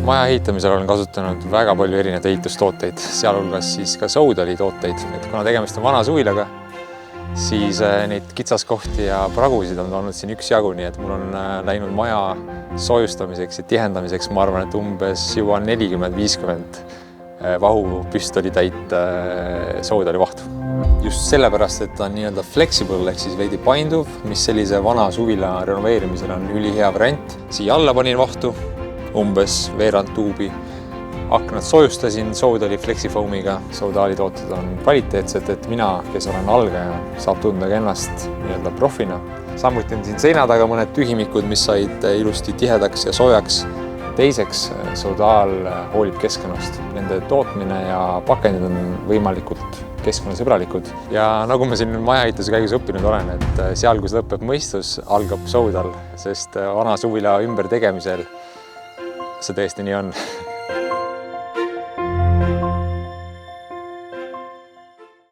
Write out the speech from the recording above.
Maja ehitamisel olen kasutanud väga palju erinevaid ehitustooteid, sealhulgas siis ka Soudali tooteid. Kuna tegemist on vana suvilaga, siis neid kitsaskohti ja pragusid on olnud siin üksjagu, nii et mul on läinud maja soojustamiseks ja tihendamiseks, ma arvan, et umbes juba 40-50 vahupüstolitäit Soudali vahtu. Just sellepärast, et ta on nii-öelda flexible ehk siis veidi painduv, mis sellise vana suvila renoveerimisel on ülihea variant. Siia alla panin vahtu umbes veerand tuubi. Aknad soojustasin Soudali Flexifoamiga. Soudali tooted on kvaliteetsed, et mina, kes olen algaja, saab tunda ennast nii-öelda profina. Samuti on siin seina taga mõned tühimikud, mis said ilusti tihedaks ja soojaks. Teiseks, Soudal hoolib keskkonnast. Nende tootmine ja pakendid on võimalikult keskkonnasõbralikud. Ja nagu ma siin majaehituse käigus õppinud olen, et seal, kus lõpeb mõistus, algab Soudal, sest vana suvila ümbertegemisel see tõesti nii on.